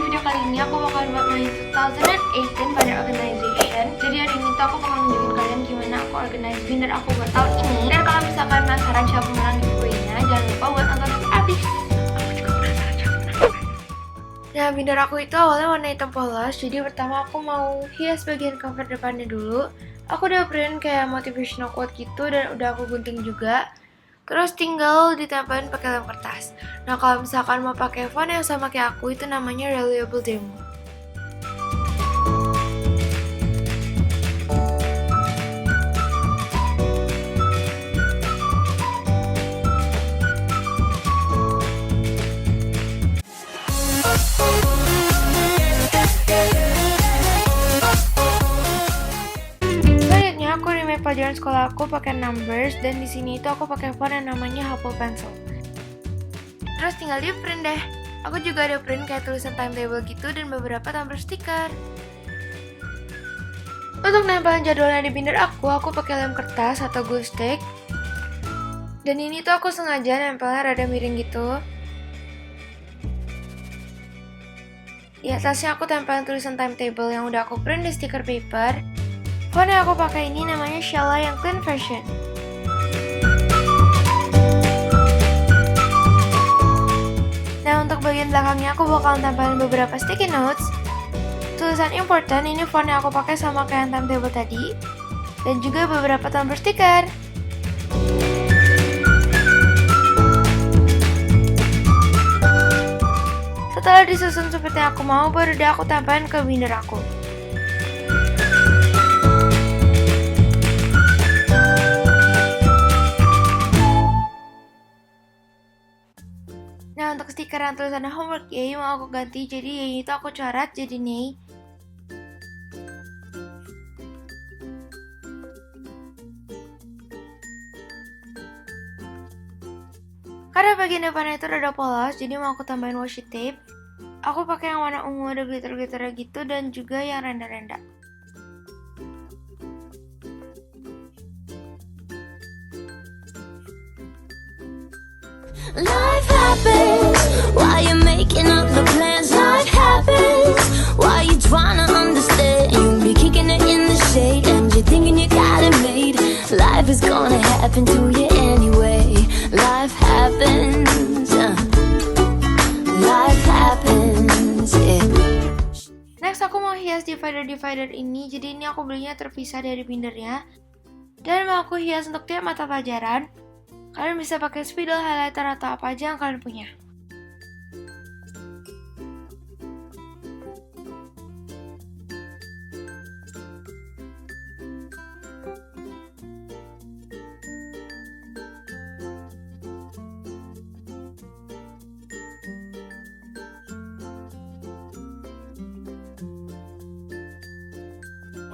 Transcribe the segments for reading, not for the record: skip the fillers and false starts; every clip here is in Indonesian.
video kali ini aku bakal buat my 2018 Binder Organization. Jadi hari ini tuh aku bakal nunjukin kalian gimana aku organize binder aku buat tahun ini. Dan kalau misalkan penasaran siapa menang giveaway-nya, jangan lupa buat nonton sampai habis. Aku juga penasaran siapa menang. Nah, binder aku itu awalnya warna hitam polos. Jadi pertama aku mau hias bagian cover depannya dulu. Aku udah print kayak motivational quote gitu dan udah aku gunting juga. Terus tinggal ditempelin pakai lem kertas. Nah, kalau misalkan mau pakai font yang sama kayak aku, itu namanya Reliable Demo. Selanjutnya aku remake pelajaran sekolah aku pakai numbers, dan di sini itu aku pakai font yang namanya Apple Pencil. Terus tinggal di print deh. Aku juga ada print kayak tulisan timetable gitu dan beberapa tumbler stiker. Untuk nempelan jadwalnya di binder aku pakai lem kertas atau glue stick. Dan ini tuh aku sengaja nempelnya rada miring gitu. Di atasnya aku tempelin tulisan timetable yang udah aku print di stiker paper. Font yang aku pakai ini namanya Shella yang clean version. Nah, untuk bagian belakangnya aku bakalan tempelin beberapa sticky notes. Tulisan important ini font yang aku pakai sama kayak timetable tadi. Dan juga beberapa tumbler stiker. Setelah disusun seperti yang aku mau, baru deh aku tempelin ke binder aku. Nah, untuk stiker yang tulisannya homework yay mau aku ganti, jadi yay itu aku coret jadi nay. Karena bagian depannya itu rada polos, jadi mau aku tambahin washi tape. Aku pakai yang warna ungu ada glitter-glitter gitu dan juga yang renda-renda. Life happens while you're making up the plans. Life happens while you're trying to understand. You be kicking it in the shade and you're thinking you got it made. Life is gonna happen to you anyway. Life happens. Life happens. Yeah. Next aku mau hias divider ini. Jadi ini aku belinya terpisah dari bindernya. Dan mau aku hias untuk tiap mata pelajaran. Kalian bisa pakai spidol, highlighter, atau apa aja yang kalian punya.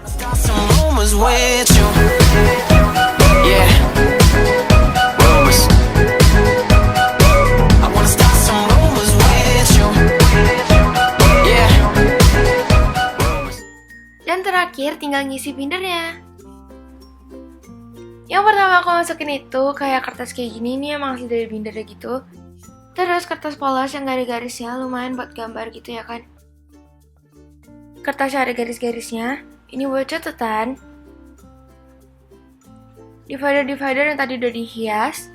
Start some rumors with you. Yeah. Rumors. I wanna start some rumors with you. Yeah. Rumors. Dan terakhir tinggal ngisi bindernya. Yang pertama aku masukin itu kayak kertas kayak gini, ini emang asli dari bindernya gitu. Terus kertas polos yang gak ada garisnya, lumayan buat gambar gitu ya kan. Kertas yang ada garis-garisnya, ini buat catatan. Divider yang tadi udah dihias.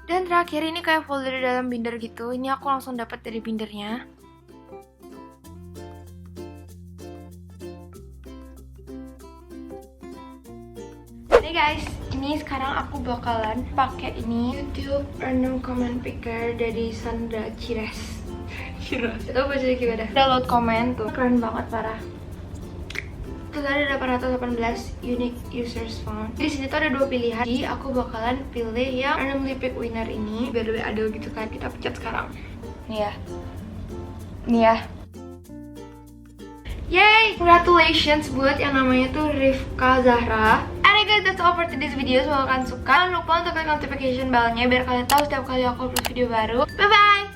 Dan terakhir ini kayak folder dalam binder gitu. Ini aku langsung dapat dari bindernya. Oke guys, ini sekarang aku bakalan pakai ini YouTube Random Comment Picker dari Sandra Cires. Itu bacanya gimana? Download komen tuh, keren banget parah. Terus ada 818 unique users found. Di sini tuh ada dua pilihan. Jadi aku bakalan pilih yang randomly pick winner ini biar lebih adil gitu kan. Kita pencet sekarang. Nih ya. Nih ya. Yay! Congratulations buat yang namanya tuh Rifka Zahra. And guys, that's all for today's video. Semoga kalian suka. Jangan lupa untuk klik notification bell-nya biar kalian tahu setiap kali aku upload video baru. Bye bye.